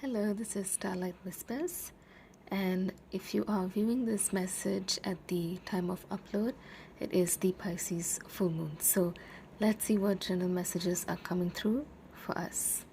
Hello, this is Starlight Whispers, and if you are viewing this message at the time of upload, it is the Pisces full moon. So let's see what general messages are coming through for us.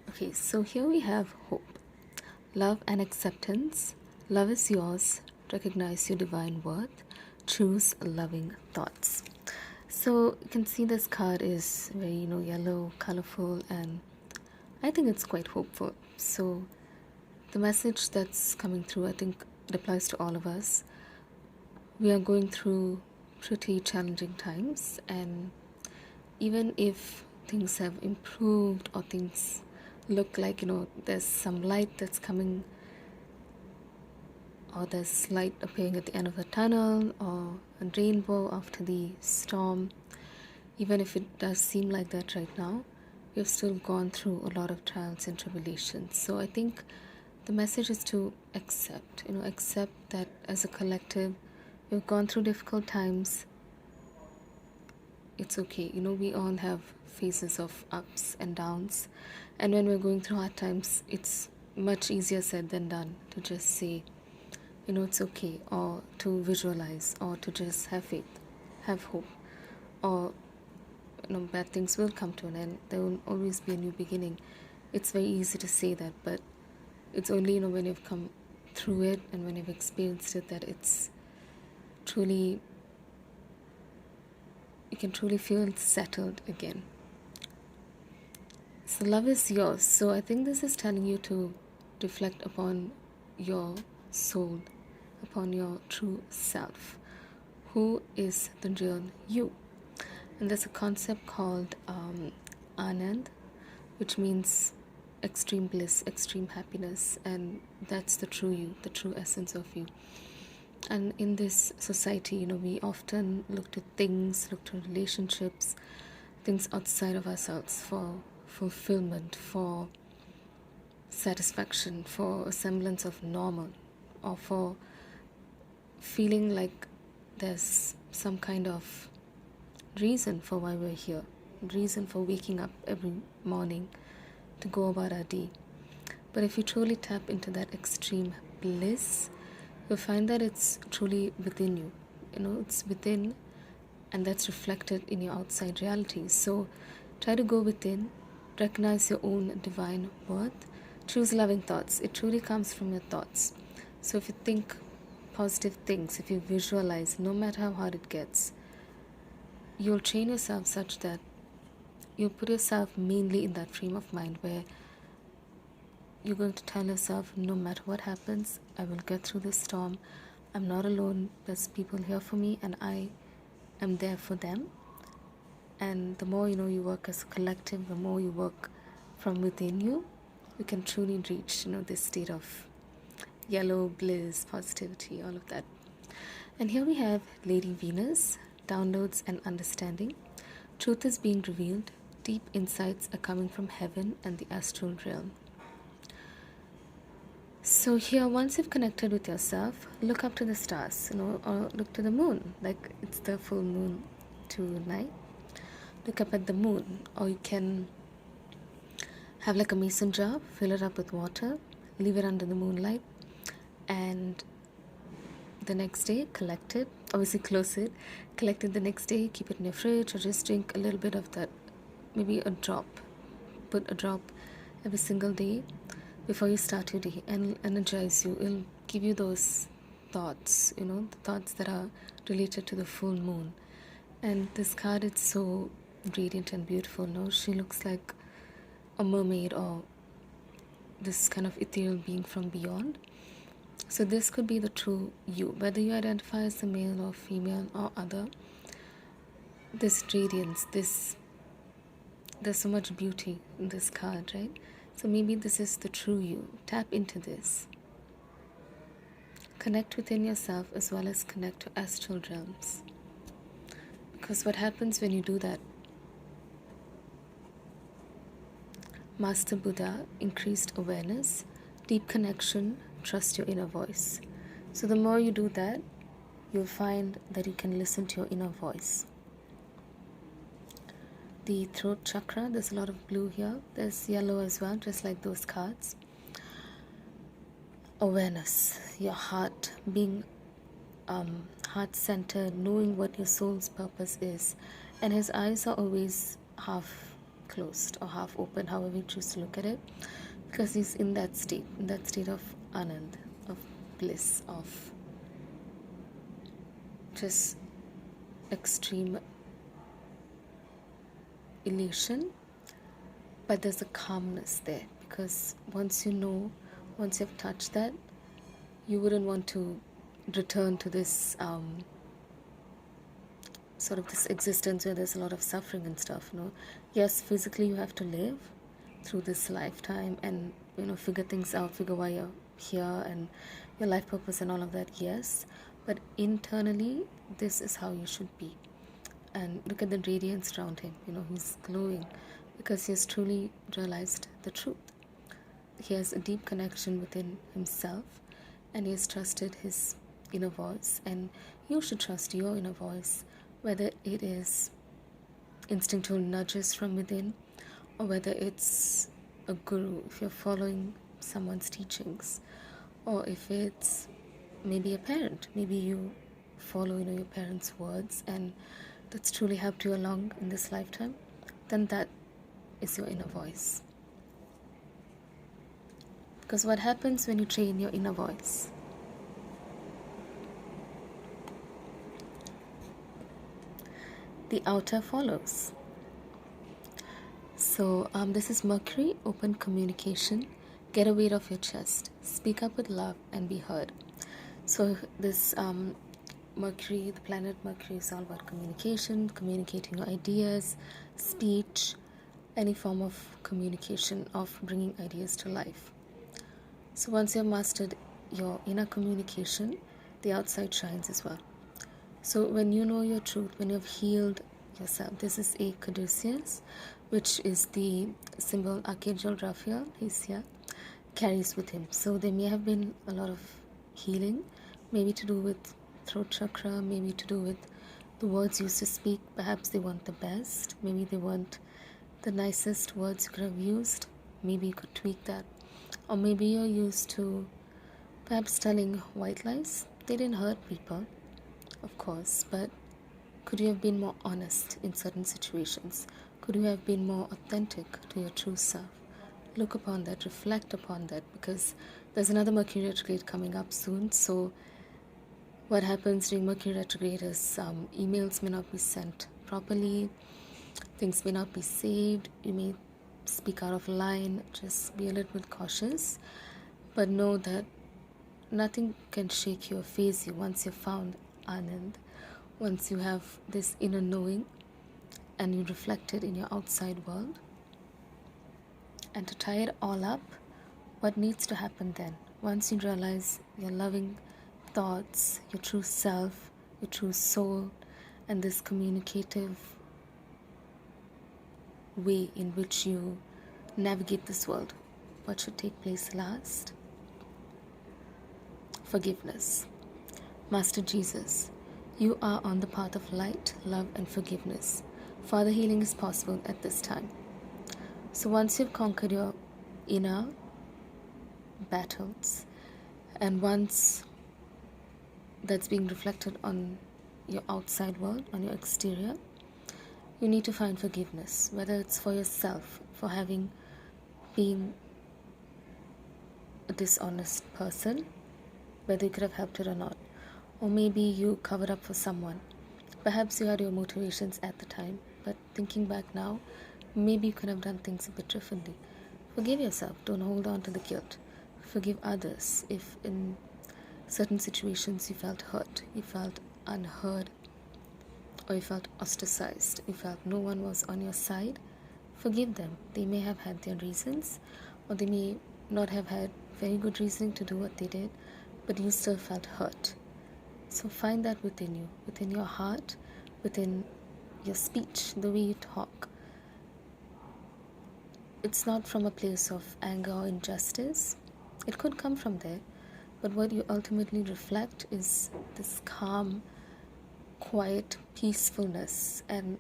Okay, so here we have hope, love and acceptance. Love is yours. Recognize your divine worth. Choose loving thoughts. So you can see this card is very, yellow, colorful, and I think it's quite hopeful. So the message that's coming through, I think it applies to all of us. We are going through pretty challenging times, and even if things have improved or things look like, there's some light that's coming, or there's light appearing at the end of the tunnel, or a rainbow after the storm, even if it does seem like that right now, we've still gone through a lot of trials and tribulations. So I think the message is to accept that as a collective, we've gone through difficult times. It's okay. We all have phases of ups and downs. And when we're going through hard times, it's much easier said than done to just say, it's okay, or to visualize, or to just have faith, have hope, or bad things will come to an end. There will always be a new beginning. It's very easy to say that, but it's only when you've come through it and when you've experienced it that it's truly, you can truly feel settled again. So love is yours. So I think this is telling you to reflect upon your soul, upon your true self. Who is the real you? And there's a concept called Anand, which means extreme bliss, extreme happiness, and that's the true you, the true essence of you. And in this society, we often look to things, look to relationships, things outside of ourselves for fulfillment, for satisfaction, for a semblance of normal, or for feeling like there's some kind of reason for why we're here, reason for waking up every morning to go about our day. But if you truly tap into that extreme bliss, you'll find that it's truly within you. It's within, and that's reflected in your outside reality. So try to go within, recognize your own divine worth, choose loving thoughts. It truly comes from your thoughts. So if you think positive things, if you visualize, no matter how hard it gets, you'll train yourself such that you put yourself mainly in that frame of mind where you're going to tell yourself, no matter what happens, I will get through this storm. I'm not alone. There's people here for me, and I am there for them. And the more you work as a collective, the more you work from within you, you can truly reach this state of yellow bliss, positivity, all of that. And here we have Lady Venus, downloads and understanding. Truth is being revealed. Deep insights are coming from heaven and the astral realm. So here, once you've connected with yourself, look up to the stars, or look to the moon, like it's the full moon tonight. Look up at the moon, or you can have like a mason jar, fill it up with water, leave it under the moonlight, and the next day collect it, obviously close it, collect it the next day, keep it in your fridge, or just drink a little bit of that, maybe a drop, put a drop every single day before you start your day, and energize you. It'll give you those thoughts, the thoughts that are related to the full moon. And this card, it's so radiant and beautiful. She looks like a mermaid or this kind of ethereal being from beyond. So this could be the true you, whether you identify as a male or female or other. This radiance, there's so much beauty in this card, right? So maybe this is the true you. Tap into this. Connect within yourself as well as connect to astral realms. Because what happens when you do that? Master Buddha, increased awareness, deep connection, trust your inner voice. So the more you do that, you'll find that you can listen to your inner voice. The throat chakra, there's a lot of blue here. There's yellow as well, just like those cards. Awareness, your heart, being heart-centered, knowing what your soul's purpose is. And his eyes are always half closed or half open, however you choose to look at it, because he's in that state of anand, of bliss, of just extreme elation. But there's a calmness there, because once you've touched that, you wouldn't want to return to this sort of this existence where there's a lot of suffering and stuff. Yes, physically you have to live through this lifetime and figure things out, figure why you're here and your life purpose and all of that. Yes, but internally this is how you should be. And look at the radiance around him. He's glowing because he has truly realized the truth. He has a deep connection within himself, and he has trusted his inner voice. And you should trust your inner voice, whether it is instinctual nudges from within, or whether it's a guru, if you're following someone's teachings, or if it's maybe a parent. Maybe you follow your parents' words and that's truly helped you along in this lifetime. Then that is your inner voice. Because what happens when you train your inner voice? The outer follows. So this is Mercury, open communication. Get a weight off your chest. Speak up with love and be heard. So this Mercury, the planet Mercury, is all about communication, communicating your ideas, speech, any form of communication, of bringing ideas to life. So once you've mastered your inner communication, the outside shines as well. So when you know your truth, when you've healed yourself, this is a caduceus, which is the symbol Archangel Raphael, he's here, carries with him. So there may have been a lot of healing, maybe to do with throat chakra, maybe to do with the words used to speak. Perhaps they weren't the best, maybe they weren't the nicest words you could have used. Maybe you could tweak that. Or maybe you're used to perhaps telling white lies. They didn't hurt people, of course, but could you have been more honest in certain situations? Could you have been more authentic to your true self? Look upon that, reflect upon that, because there's another Mercury retrograde coming up soon. So what happens during Mercury retrograde is emails may not be sent properly, things may not be saved, you may speak out of line. Just be a little bit cautious, but know that nothing can shake you or faze you once you've found Anand, once you have this inner knowing and you reflect it in your outside world. And to tie it all up, what needs to happen then? Once you realize your loving thoughts, your true self, your true soul, and this communicative way in which you navigate this world, what should take place last? Forgiveness. Master Jesus, you are on the path of light, love, and forgiveness. Further healing is possible at this time. So once you've conquered your inner battles, and once that's being reflected on your outside world, on your exterior, you need to find forgiveness, whether it's for yourself, for having been a dishonest person, whether you could have helped it or not, or maybe you covered up for someone. Perhaps you had your motivations at the time, but thinking back now, maybe you could have done things a bit differently. Forgive yourself. Don't hold on to the guilt. Forgive others if in certain situations you felt hurt, you felt unheard, or you felt ostracized, you felt no one was on your side. Forgive them. They may have had their reasons, or they may not have had very good reasoning to do what they did, but you still felt hurt. So find that within you, within your heart, within your speech, the way you talk. It's not from a place of anger or injustice. It could come from there, but what you ultimately reflect is this calm, quiet peacefulness, and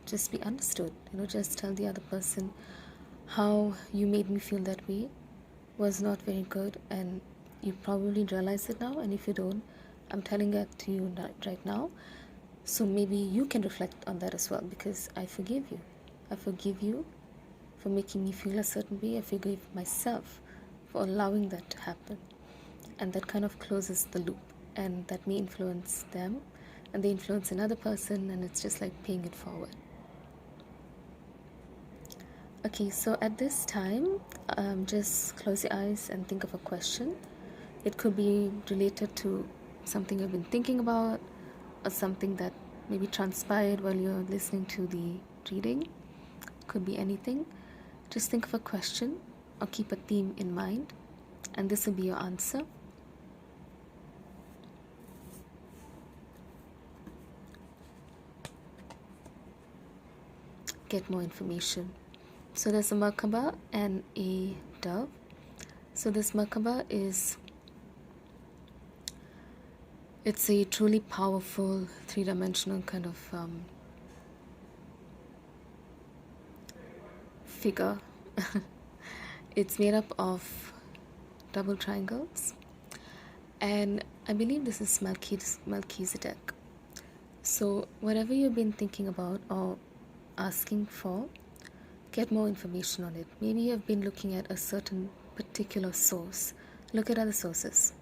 just be understood. Just tell the other person how you made me feel that way was not very good, and you probably realize it now. And if you don't, I'm telling that to you right now, so maybe you can reflect on that as well, because I forgive you. I forgive you for making me feel a certain way. I forgive myself for allowing that to happen, and that kind of closes the loop, and that may influence them, and they influence another person, and it's just like paying it forward. Okay, so at this time, just close your eyes and think of a question. It could be related to something you've been thinking about, or something that maybe transpired while you're listening to the reading. Could be anything. Just think of a question or keep a theme in mind, and this will be your answer. Get more information. So there's a Merkaba and a dove. So this Merkaba it's a truly powerful three-dimensional kind of figure. It's made up of double triangles, and I believe this is Melchizedek. So whatever you've been thinking about or asking for, get more information on it. Maybe you've been looking at a certain particular source. Look at other sources.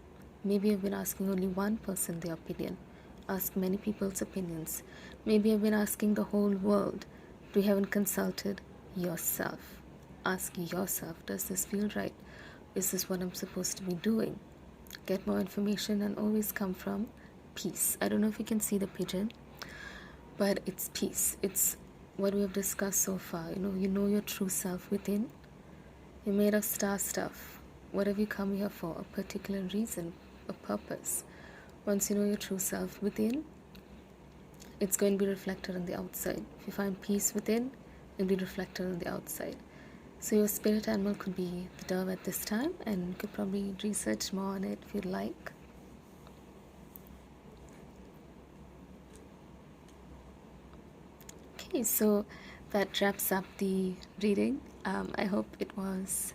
Maybe you've been asking only one person their opinion. Ask many people's opinions. Maybe you've been asking the whole world. You haven't consulted yourself. Ask yourself, does this feel right? Is this what I'm supposed to be doing? Get more information, and always come from peace. I don't know if you can see the pigeon, but it's peace. It's what we have discussed so far. You know your true self within. You're made of star stuff. Whatever you come here for, a particular reason, a purpose. Once you know your true self within, it's going to be reflected on the outside. If you find peace within, it'll be reflected on the outside. So your spirit animal could be the dove at this time, and you could probably research more on it if you'd like. Okay, so that wraps up the reading. I hope it was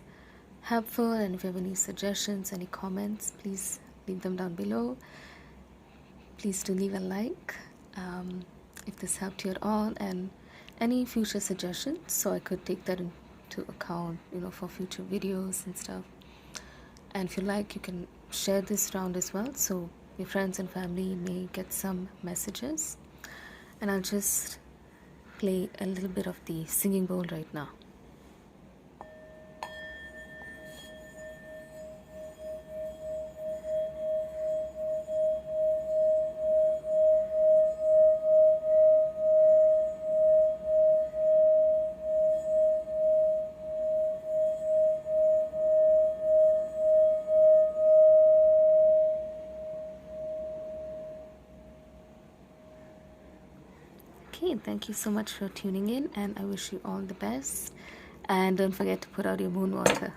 helpful, and if you have any suggestions, any comments, please leave them down below. Please do leave a like if this helped you at all, and any future suggestions, so I could take that into account, for future videos and stuff. And if you like, you can share this around as well, so your friends and family may get some messages. And I'll just play a little bit of the singing bowl right now. Okay, thank you so much for tuning in, and I wish you all the best. And don't forget to put out your moon water.